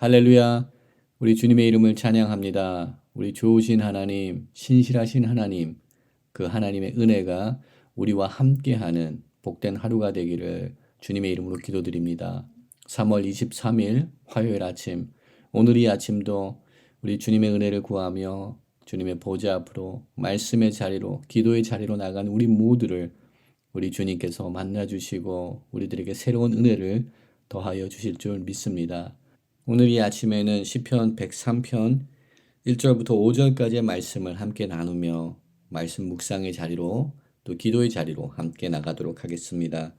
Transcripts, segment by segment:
할렐루야. 우리 주님의 이름을 찬양합니다. 우리 좋으신 하나님, 신실하신 하나님, 그 하나님의 은혜가 우리와 함께하는 복된 하루가 되기를 주님의 이름으로 기도드립니다. 3월 23일 화요일 아침, 오늘 이 아침도 우리 주님의 은혜를 구하며 주님의 보좌 앞으로 말씀의 자리로, 기도의 자리로 나간 우리 모두를 우리 주님께서 만나주시고 우리들에게 새로운 은혜를 더하여 주실 줄 믿습니다. 오늘 이 아침에는 시편 103편 1절부터 5절까지의 말씀을 함께 나누며 말씀 묵상의 자리로 또 기도의 자리로 함께 나가도록 하겠습니다.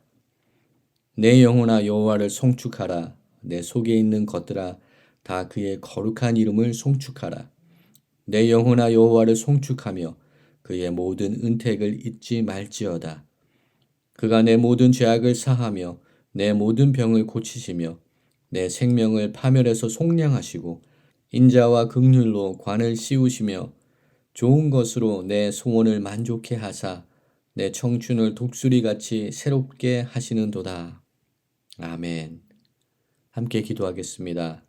내 영혼아 여호와를 송축하라. 내 속에 있는 것들아 다 그의 거룩한 이름을 송축하라. 내 영혼아 여호와를 송축하며 그의 모든 은택을 잊지 말지어다. 그가 내 모든 죄악을 사하며 내 모든 병을 고치시며 내 생명을 파멸해서 속량하시고 인자와 긍휼로 관을 씌우시며 좋은 것으로 내 소원을 만족해 하사 내 청춘을 독수리같이 새롭게 하시는도다. 아멘. 함께 기도하겠습니다.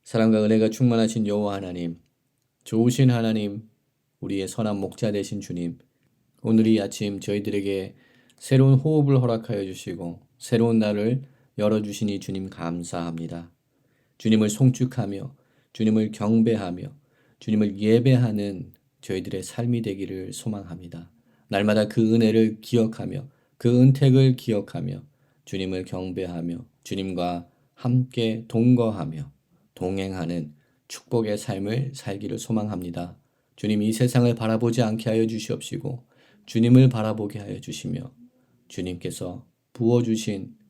사랑과 은혜가 충만하신 여호와 하나님, 좋으신 하나님, 우리의 선한 목자 되신 주님, 오늘 이 아침 저희들에게 새로운 호흡을 허락하여 주시고 새로운 날을 열어주시니 주님 감사합니다. 주님을 송축하며 주님을 경배하며 주님을 예배하는 저희들의 삶이 되기를 소망합니다. 날마다 그 은혜를 기억하며 그 은택을 기억하며 주님을 경배하며 주님과 함께 동거하며 동행하는 축복의 삶을 살기를 소망합니다. 주님 이 세상을 바라보지 않게 하여 주시옵시고 주님을 바라보게 하여 주시며 주님께서 부어주신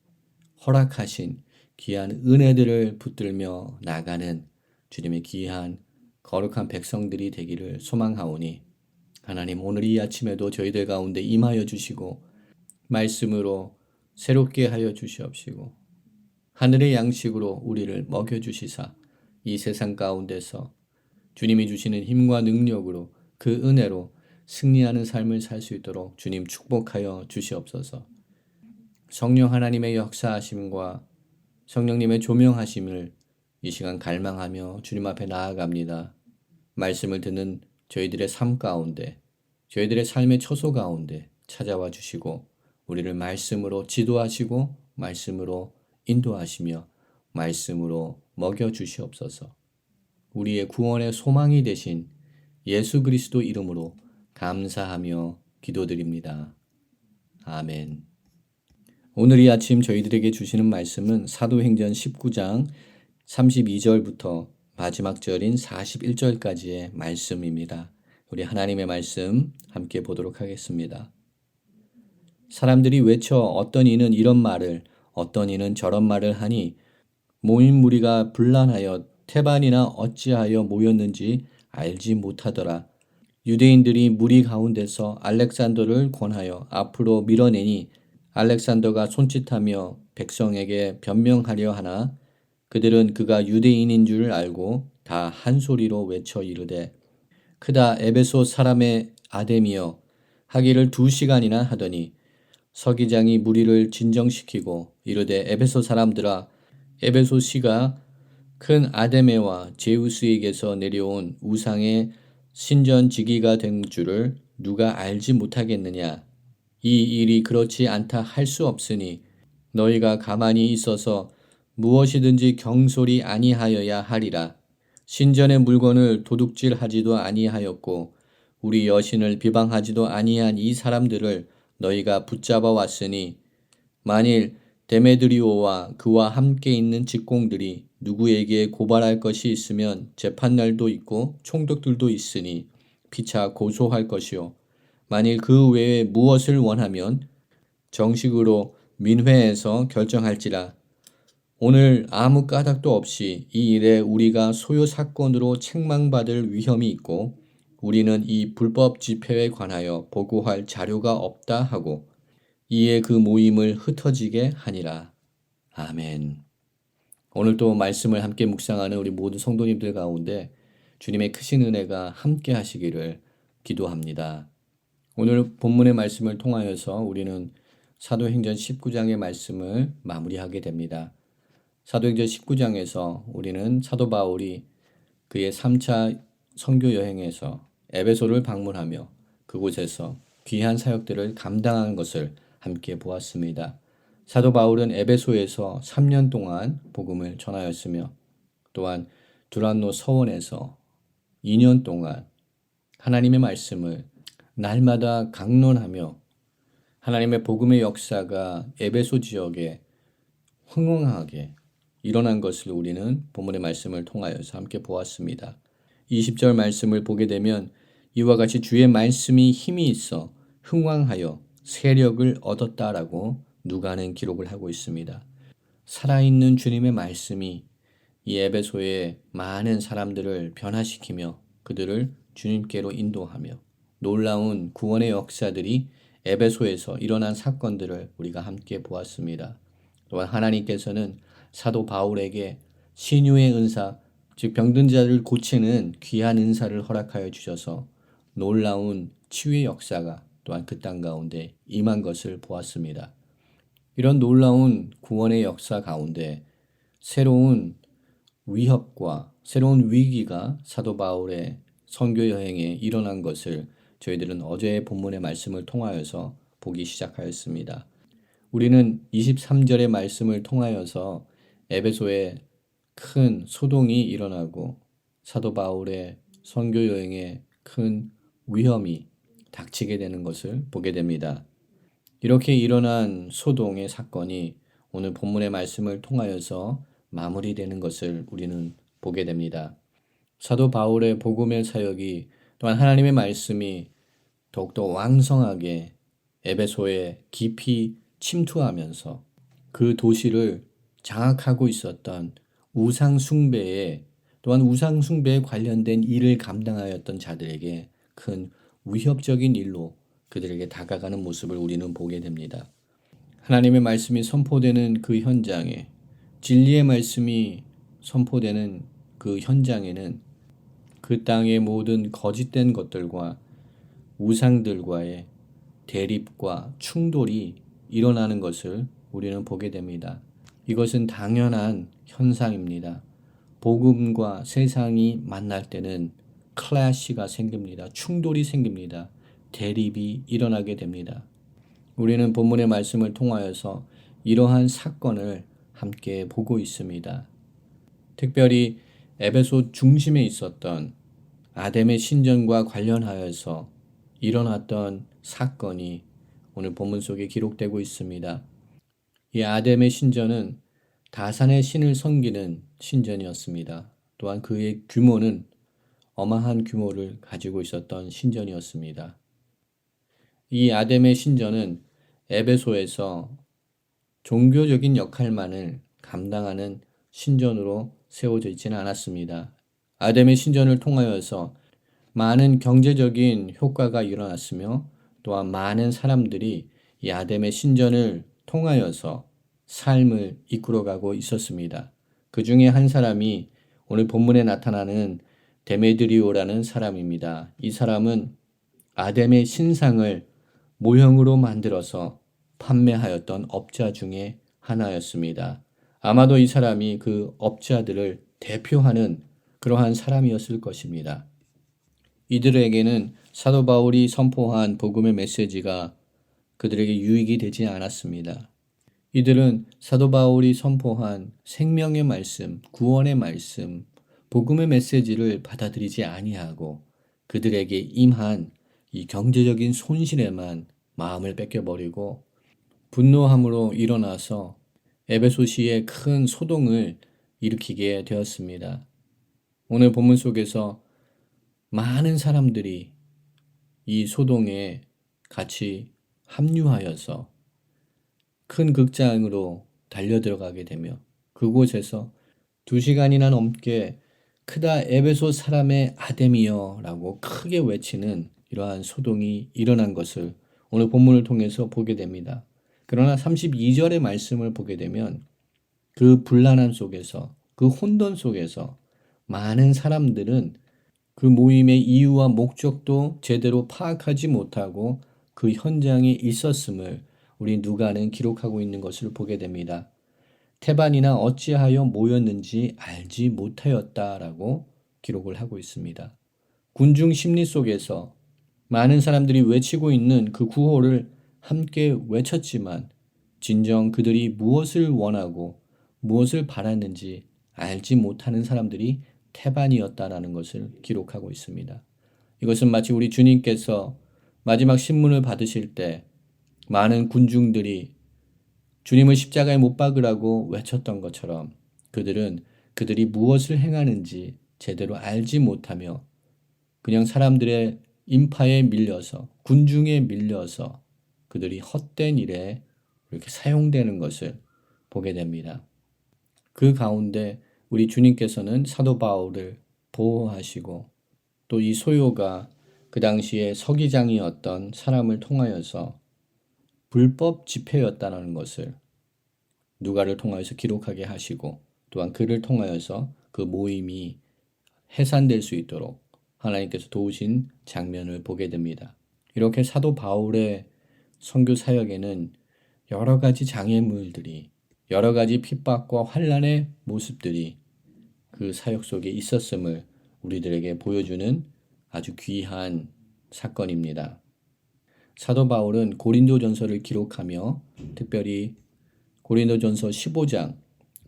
허락하신 귀한 은혜들을 붙들며 나가는 주님의 귀한 거룩한 백성들이 되기를 소망하오니 하나님 오늘 이 아침에도 저희들 가운데 임하여 주시고 말씀으로 새롭게 하여 주시옵시고 하늘의 양식으로 우리를 먹여주시사 이 세상 가운데서 주님이 주시는 힘과 능력으로 그 은혜로 승리하는 삶을 살 수 있도록 주님 축복하여 주시옵소서. 성령 하나님의 역사하심과 성령님의 조명하심을 이 시간 갈망하며 주님 앞에 나아갑니다. 말씀을 듣는 저희들의 삶 가운데, 저희들의 삶의 처소 가운데 찾아와 주시고 우리를 말씀으로 지도하시고 말씀으로 인도하시며 말씀으로 먹여 주시옵소서. 우리의 구원의 소망이 되신 예수 그리스도 이름으로 감사하며 기도드립니다. 아멘. 오늘 이 아침 저희들에게 주시는 말씀은 사도행전 19장 32절부터 마지막 절인 41절까지의 말씀입니다. 우리 하나님의 말씀 함께 보도록 하겠습니다. 사람들이 외쳐 어떤 이는 이런 말을 어떤 이는 저런 말을 하니 모인 무리가 분란하여 태반이나 어찌하여 모였는지 알지 못하더라. 유대인들이 무리 가운데서 알렉산더를 권하여 앞으로 밀어내니 알렉산더가 손짓하며 백성에게 변명하려 하나 그들은 그가 유대인인 줄 알고 다 한 소리로 외쳐 이르되 크다 에베소 사람의 아데미여 하기를 2시간이나 하더니 서기장이 무리를 진정시키고 이르되 에베소 사람들아 에베소 시가 큰 아데메와 제우스에게서 내려온 우상의 신전지기가 된 줄을 누가 알지 못하겠느냐. 이 일이 그렇지 않다 할 수 없으니 너희가 가만히 있어서 무엇이든지 경솔이 아니하여야 하리라. 신전의 물건을 도둑질하지도 아니하였고 우리 여신을 비방하지도 아니한 이 사람들을 너희가 붙잡아 왔으니 만일 데메드리오와 그와 함께 있는 직공들이 누구에게 고발할 것이 있으면 재판날도 있고 총독들도 있으니 피차 고소할 것이요 만일 그 외에 무엇을 원하면 정식으로 민회에서 결정할지라. 오늘 아무 까닭도 없이 이 일에 우리가 소요 사건으로 책망받을 위험이 있고 우리는 이 불법 집회에 관하여 보고할 자료가 없다 하고 이에 그 모임을 흩어지게 하니라. 아멘. 오늘 또 말씀을 함께 묵상하는 우리 모든 성도님들 가운데 주님의 크신 은혜가 함께 하시기를 기도합니다. 오늘 본문의 말씀을 통하여서 우리는 사도행전 19장의 말씀을 마무리하게 됩니다. 사도행전 19장에서 우리는 사도 바울이 그의 3차 선교 여행에서 에베소를 방문하며 그곳에서 귀한 사역들을 감당한 것을 함께 보았습니다. 사도 바울은 에베소에서 3년 동안 복음을 전하였으며 또한 두란노 서원에서 2년 동안 하나님의 말씀을 날마다 강론하며 하나님의 복음의 역사가 에베소 지역에 흥왕하게 일어난 것을 우리는 본문의 말씀을 통하여서 함께 보았습니다. 20절 말씀을 보게 되면 이와 같이 주의 말씀이 힘이 있어 흥왕하여 세력을 얻었다라고 누가는 기록을 하고 있습니다. 살아있는 주님의 말씀이 이 에베소의 많은 사람들을 변화시키며 그들을 주님께로 인도하며 놀라운 구원의 역사들이 에베소에서 일어난 사건들을 우리가 함께 보았습니다. 또한 하나님께서는 사도 바울에게 신유의 은사, 즉 병든 자를 고치는 귀한 은사를 허락하여 주셔서 놀라운 치유의 역사가 또한 그 땅 가운데 임한 것을 보았습니다. 이런 놀라운 구원의 역사 가운데 새로운 위협과 새로운 위기가 사도 바울의 선교 여행에 일어난 것을 저희들은 어제의 본문의 말씀을 통하여서 보기 시작하였습니다. 우리는 23절의 말씀을 통하여서 에베소에 큰 소동이 일어나고 사도 바울의 선교 여행에 큰 위험이 닥치게 되는 것을 보게 됩니다. 이렇게 일어난 소동의 사건이 오늘 본문의 말씀을 통하여서 마무리되는 것을 우리는 보게 됩니다. 사도 바울의 복음의 사역이 또한 하나님의 말씀이 더욱더 왕성하게 에베소에 깊이 침투하면서 그 도시를 장악하고 있었던 우상숭배에 또한 우상숭배에 관련된 일을 감당하였던 자들에게 큰 위협적인 일로 그들에게 다가가는 모습을 우리는 보게 됩니다. 하나님의 말씀이 선포되는 그 현장에 진리의 말씀이 선포되는 그 현장에는 그 땅의 모든 거짓된 것들과 우상들과의 대립과 충돌이 일어나는 것을 우리는 보게 됩니다. 이것은 당연한 현상입니다. 복음과 세상이 만날 때는 클래시가 생깁니다. 충돌이 생깁니다. 대립이 일어나게 됩니다. 우리는 본문의 말씀을 통하여서 이러한 사건을 함께 보고 있습니다. 특별히 에베소 중심에 있었던 아담의 신전과 관련하여서 일어났던 사건이 오늘 본문 속에 기록되고 있습니다. 이 아담의 신전은 다산의 신을 섬기는 신전이었습니다. 또한 그의 규모는 어마한 규모를 가지고 있었던 신전이었습니다. 이 아담의 신전은 에베소에서 종교적인 역할만을 감당하는 신전으로 세워져 있지는 않았습니다. 아담의 신전을 통하여서 많은 경제적인 효과가 일어났으며 또한 많은 사람들이 이 아담의 신전을 통하여서 삶을 이끌어가고 있었습니다. 그 중에 한 사람이 오늘 본문에 나타나는 데메드리오라는 사람입니다. 이 사람은 아담의 신상을 모형으로 만들어서 판매하였던 업자 중에 하나였습니다. 아마도 이 사람이 그 업자들을 대표하는 그러한 사람이었을 것입니다. 이들에게는 사도 바울이 선포한 복음의 메시지가 그들에게 유익이 되지 않았습니다. 이들은 사도 바울이 선포한 생명의 말씀, 구원의 말씀, 복음의 메시지를 받아들이지 아니하고 그들에게 임한 이 경제적인 손실에만 마음을 뺏겨버리고 분노함으로 일어나서 에베소시에 큰 소동을 일으키게 되었습니다. 오늘 본문 속에서 많은 사람들이 이 소동에 같이 합류하여서 큰 극장으로 달려들어가게 되며 그곳에서 2시간이나 넘게 크다 에베소 사람의 아담이여 라고 크게 외치는 이러한 소동이 일어난 것을 오늘 본문을 통해서 보게 됩니다. 그러나 32절의 말씀을 보게 되면 그 분란함 속에서 그 혼돈 속에서 많은 사람들은 그 모임의 이유와 목적도 제대로 파악하지 못하고 그 현장에 있었음을 우리 누가는 기록하고 있는 것을 보게 됩니다. 태반이나 어찌하여 모였는지 알지 못하였다라고 기록을 하고 있습니다. 군중 심리 속에서 많은 사람들이 외치고 있는 그 구호를 함께 외쳤지만 진정 그들이 무엇을 원하고 무엇을 바랐는지 알지 못하는 사람들이 태반이었다라는 것을 기록하고 있습니다. 이것은 마치 우리 주님께서 마지막 신문을 받으실 때 많은 군중들이 주님을 십자가에 못 박으라고 외쳤던 것처럼 그들이 무엇을 행하는지 제대로 알지 못하며 그냥 사람들의 인파에 밀려서 군중에 밀려서 그들이 헛된 일에 이렇게 사용되는 것을 보게 됩니다. 그 가운데 우리 주님께서는 사도 바울을 보호하시고 또 이 소요가 그 당시에 서기장이었던 사람을 통하여서 불법 집회였다는 것을 누가를 통하여서 기록하게 하시고 또한 그를 통하여서 그 모임이 해산될 수 있도록 하나님께서 도우신 장면을 보게 됩니다. 이렇게 사도 바울의 선교 사역에는 여러 가지 장애물들이 여러 가지 핍박과 환난의 모습들이 그 사역 속에 있었음을 우리들에게 보여주는 아주 귀한 사건입니다. 사도 바울은 고린도전서를 기록하며 특별히 고린도전서 15장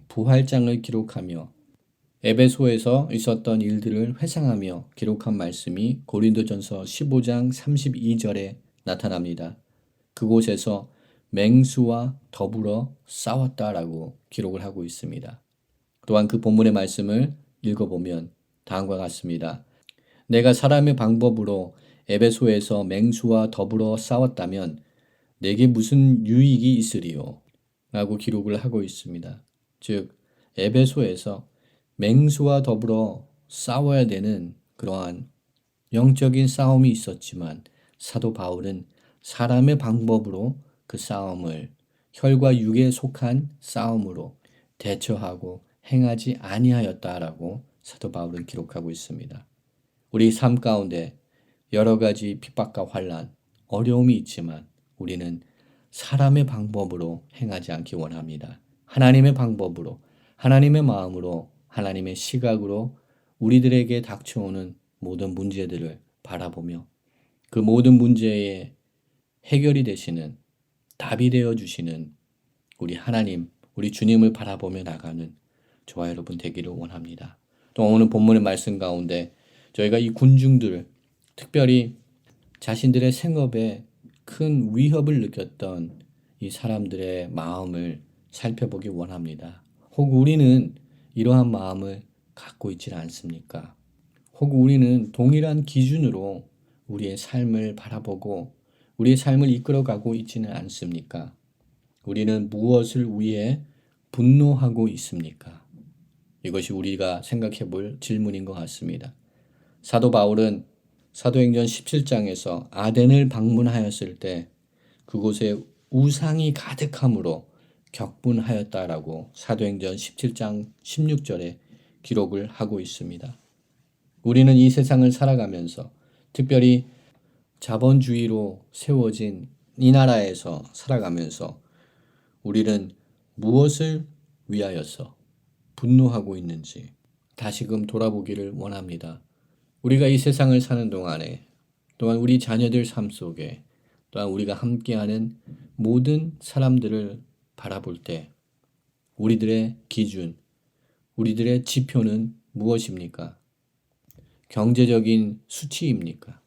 부활장을 기록하며 에베소에서 있었던 일들을 회상하며 기록한 말씀이 고린도전서 15장 32절에 나타납니다. 그곳에서 맹수와 더불어 싸웠다라고 기록을 하고 있습니다. 또한 그 본문의 말씀을 읽어보면 다음과 같습니다. 내가 사람의 방법으로 에베소에서 맹수와 더불어 싸웠다면 내게 무슨 유익이 있으리요? 라고 기록을 하고 있습니다. 즉 에베소에서 맹수와 더불어 싸워야 되는 그러한 영적인 싸움이 있었지만 사도 바울은 사람의 방법으로 그 싸움을 혈과 육에 속한 싸움으로 대처하고 행하지 아니하였다라고 사도 바울은 기록하고 있습니다. 우리 삶 가운데 여러 가지 핍박과 환난, 어려움이 있지만 우리는 사람의 방법으로 행하지 않기 원합니다. 하나님의 방법으로, 하나님의 마음으로, 하나님의 시각으로 우리들에게 닥쳐오는 모든 문제들을 바라보며 그 모든 문제에 해결이 되시는, 답이 되어 주시는 우리 하나님, 우리 주님을 바라보며 나가는 저와 여러분 되기를 원합니다. 또 오늘 본문의 말씀 가운데 저희가 이 군중들, 특별히 자신들의 생업에 큰 위협을 느꼈던 이 사람들의 마음을 살펴보기 원합니다. 혹 우리는 이러한 마음을 갖고 있지 않습니까? 혹 우리는 동일한 기준으로 우리의 삶을 바라보고 우리의 삶을 이끌어가고 있지는 않습니까? 우리는 무엇을 위해 분노하고 있습니까? 이것이 우리가 생각해 볼 질문인 것 같습니다. 사도 바울은 사도행전 17장에서 아덴을 방문하였을 때 그곳에 우상이 가득함으로 격분하였다라고 사도행전 17장 16절에 기록을 하고 있습니다. 우리는 이 세상을 살아가면서 특별히 자본주의로 세워진 이 나라에서 살아가면서 우리는 무엇을 위하여서 분노하고 있는지 다시금 돌아보기를 원합니다. 우리가 이 세상을 사는 동안에 또한 우리 자녀들 삶 속에 또한 우리가 함께하는 모든 사람들을 바라볼 때 우리들의 기준, 우리들의 지표는 무엇입니까? 경제적인 수치입니까?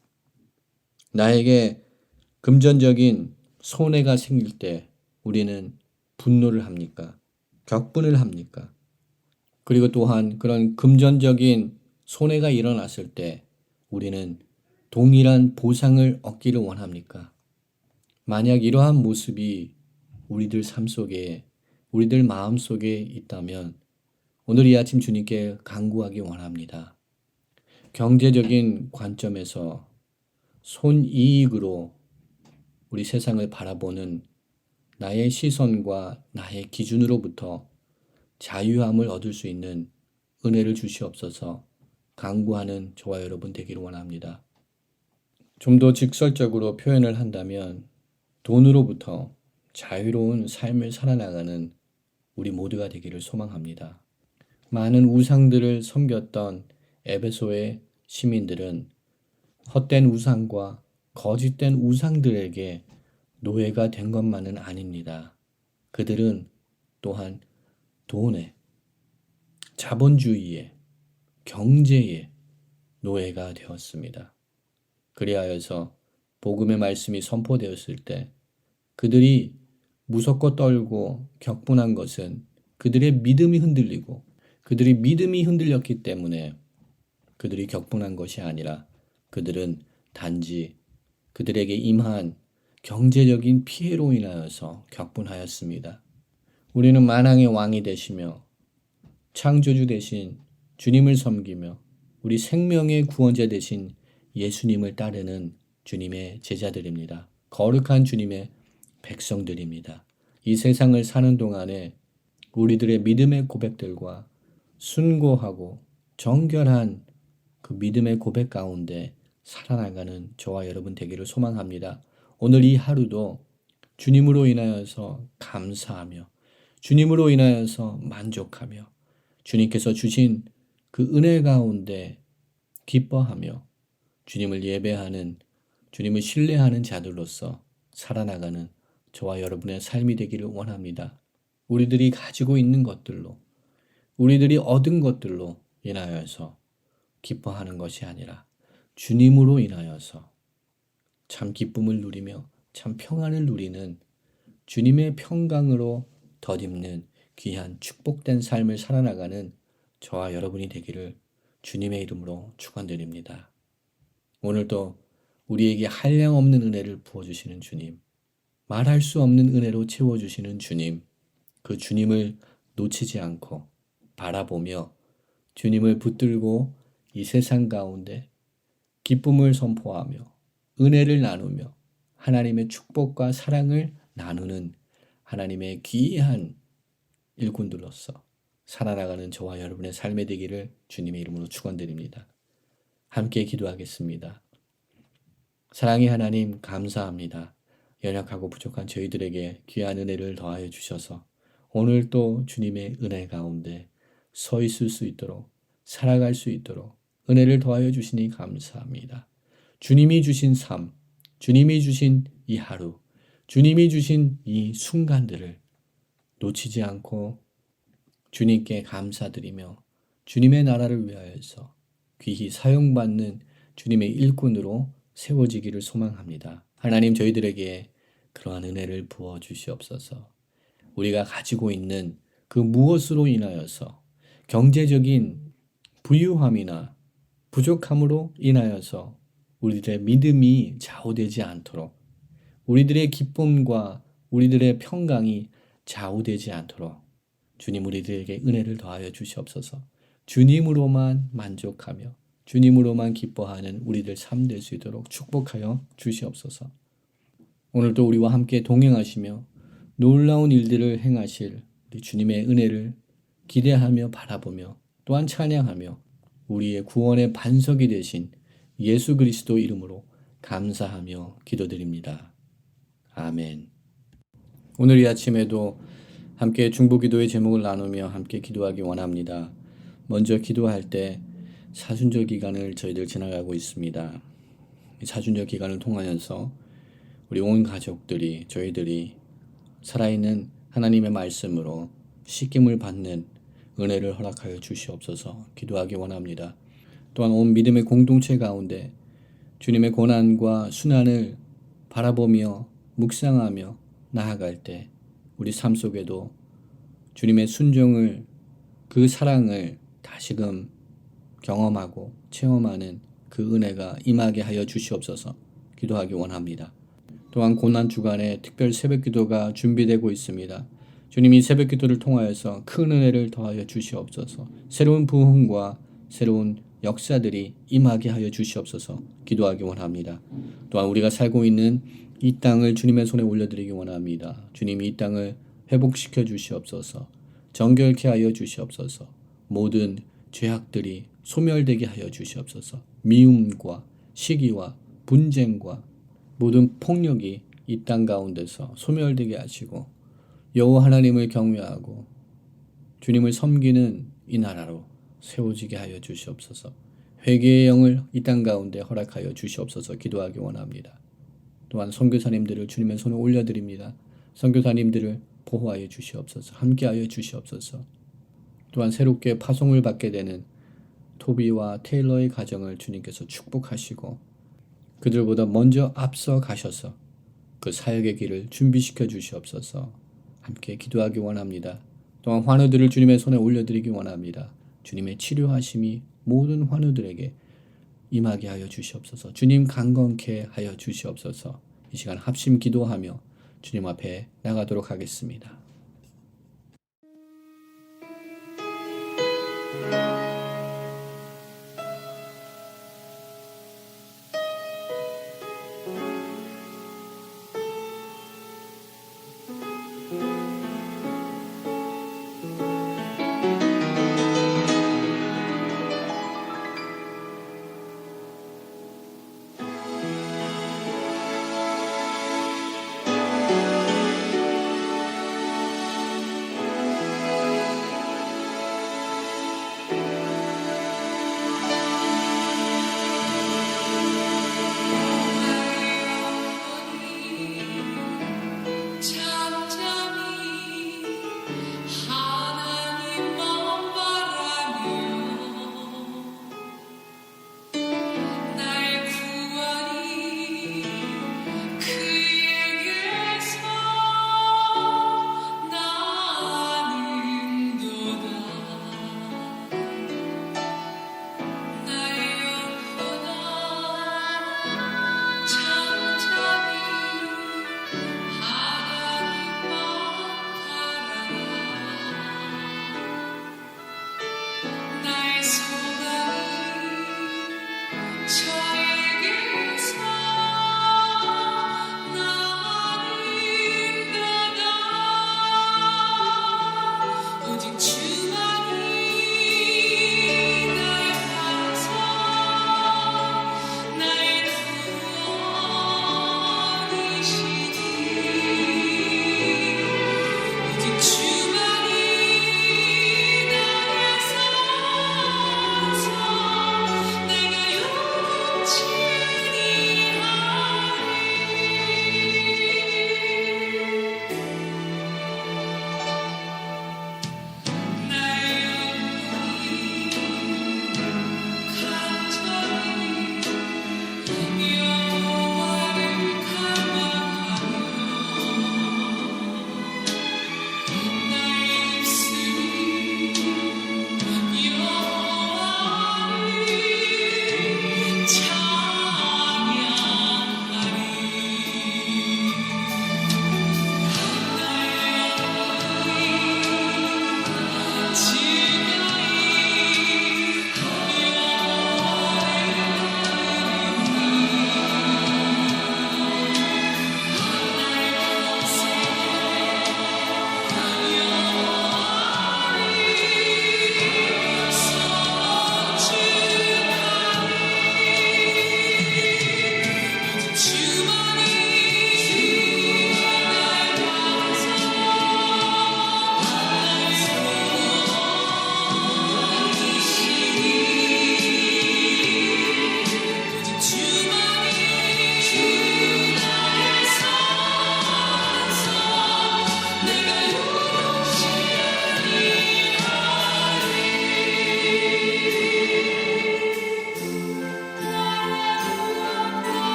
나에게 금전적인 손해가 생길 때 우리는 분노를 합니까? 격분을 합니까? 그리고 또한 그런 금전적인 손해가 일어났을 때 우리는 동일한 보상을 얻기를 원합니까? 만약 이러한 모습이 우리들 삶 속에, 우리들 마음 속에 있다면 오늘 이 아침 주님께 간구하기 원합니다. 경제적인 관점에서 손이익으로 우리 세상을 바라보는 나의 시선과 나의 기준으로부터 자유함을 얻을 수 있는 은혜를 주시옵소서 간구하는 저와 여러분 되기를 원합니다. 좀 더 직설적으로 표현을 한다면 돈으로부터 자유로운 삶을 살아나가는 우리 모두가 되기를 소망합니다. 많은 우상들을 섬겼던 에베소의 시민들은 헛된 우상과 거짓된 우상들에게 노예가 된 것만은 아닙니다. 그들은 또한 돈에, 자본주의에, 경제에 노예가 되었습니다. 그리하여서 복음의 말씀이 선포되었을 때 그들이 무섭고 떨고 격분한 것은 그들의 믿음이 흔들리고 그들이 믿음이 흔들렸기 때문에 그들이 격분한 것이 아니라 그들은 단지 그들에게 임한 경제적인 피해로 인하여서 격분하였습니다. 우리는 만왕의 왕이 되시며 창조주 되신 주님을 섬기며 우리 생명의 구원자 되신 예수님을 따르는 주님의 제자들입니다. 거룩한 주님의 백성들입니다. 이 세상을 사는 동안에 우리들의 믿음의 고백들과 순고하고 정결한 그 믿음의 고백 가운데 살아나가는 저와 여러분 되기를 소망합니다. 오늘 이 하루도 주님으로 인하여서 감사하며 주님으로 인하여서 만족하며 주님께서 주신 그 은혜 가운데 기뻐하며 주님을 예배하는 주님을 신뢰하는 자들로서 살아나가는 저와 여러분의 삶이 되기를 원합니다. 우리들이 가지고 있는 것들로 우리들이 얻은 것들로 인하여서 기뻐하는 것이 아니라 주님으로 인하여서 참 기쁨을 누리며 참 평안을 누리는 주님의 평강으로 덧입는 귀한 축복된 삶을 살아나가는 저와 여러분이 되기를 주님의 이름으로 축원드립니다. 오늘도 우리에게 한량없는 은혜를 부어주시는 주님, 말할 수 없는 은혜로 채워주시는 주님, 그 주님을 놓치지 않고 바라보며 주님을 붙들고 이 세상 가운데 기쁨을 선포하며 은혜를 나누며 하나님의 축복과 사랑을 나누는 하나님의 귀한 일꾼들로서 살아나가는 저와 여러분의 삶의 되기를 주님의 이름으로 축원드립니다. 함께 기도하겠습니다. 사랑의 하나님 감사합니다. 연약하고 부족한 저희들에게 귀한 은혜를 더하여 주셔서 오늘 또 주님의 은혜 가운데 서 있을 수 있도록 살아갈 수 있도록 은혜를 더하여 주시니 감사합니다. 주님이 주신 삶, 주님이 주신 이 하루, 주님이 주신 이 순간들을 놓치지 않고 주님께 감사드리며 주님의 나라를 위하여서 귀히 사용받는 주님의 일꾼으로 세워지기를 소망합니다. 하나님 저희들에게 그러한 은혜를 부어 주시옵소서. 우리가 가지고 있는 그 무엇으로 인하여서 경제적인 부유함이나 부족함으로 인하여서 우리들의 믿음이 좌우되지 않도록 우리들의 기쁨과 우리들의 평강이 좌우되지 않도록 주님 우리들에게 은혜를 더하여 주시옵소서. 주님으로만 만족하며 주님으로만 기뻐하는 우리들 삶 될 수 있도록 축복하여 주시옵소서. 오늘도 우리와 함께 동행하시며 놀라운 일들을 행하실 우리 주님의 은혜를 기대하며 바라보며 또한 찬양하며 우리의 구원의 반석이 되신 예수 그리스도 이름으로 감사하며 기도드립니다. 아멘. 오늘 이 아침에도 함께 중보기도의 제목을 나누며 함께 기도하기 원합니다. 먼저 기도할 때 사순절 기간을 저희들 지나가고 있습니다. 이 사순절 기간을 통하여서 우리 온 가족들이 저희들이 살아있는 하나님의 말씀으로 씻김을 받는 은혜를 허락하여 주시옵소서 기도하기 원합니다. 또한 온 믿음의 공동체 가운데 주님의 고난과 순환을 바라보며 묵상하며 나아갈 때 우리 삶 속에도 주님의 순종을 그 사랑을 다시금 경험하고 체험하는 그 은혜가 임하게 하여 주시옵소서 기도하기 원합니다. 또한 고난 주간에 특별 새벽 기도가 준비되고 있습니다. 주님이 새벽 기도를 통하여서 큰 은혜를 더하여 주시옵소서. 새로운 부흥과 새로운 역사들이 임하게 하여 주시옵소서 기도하기 원합니다. 또한 우리가 살고 있는 이 땅을 주님의 손에 올려드리기 원합니다. 주님이 이 땅을 회복시켜 주시옵소서. 정결케 하여 주시옵소서. 모든 죄악들이 소멸되게 하여 주시옵소서. 미움과 시기와 분쟁과 모든 폭력이 이 땅 가운데서 소멸되게 하시고 여호와 하나님을 경외하고 주님을 섬기는 이 나라로 세워지게 하여 주시옵소서. 회개의 영을 이 땅 가운데 허락하여 주시옵소서 기도하기 원합니다. 또한 선교사님들을 주님의 손에 올려드립니다. 선교사님들을 보호하여 주시옵소서. 함께하여 주시옵소서. 또한 새롭게 파송을 받게 되는 토비와 테일러의 가정을 주님께서 축복하시고 그들보다 먼저 앞서 가셔서 그 사역의 길을 준비시켜 주시옵소서. 함께 기도하기 원합니다. 또한 환우들을 주님의 손에 올려드리기 원합니다. 주님의 치료하심이 모든 환우들에게 임하게 하여 주시옵소서. 주님 강건케 하여 주시옵소서. 이 시간 합심 기도하며 주님 앞에 나가도록 하겠습니다.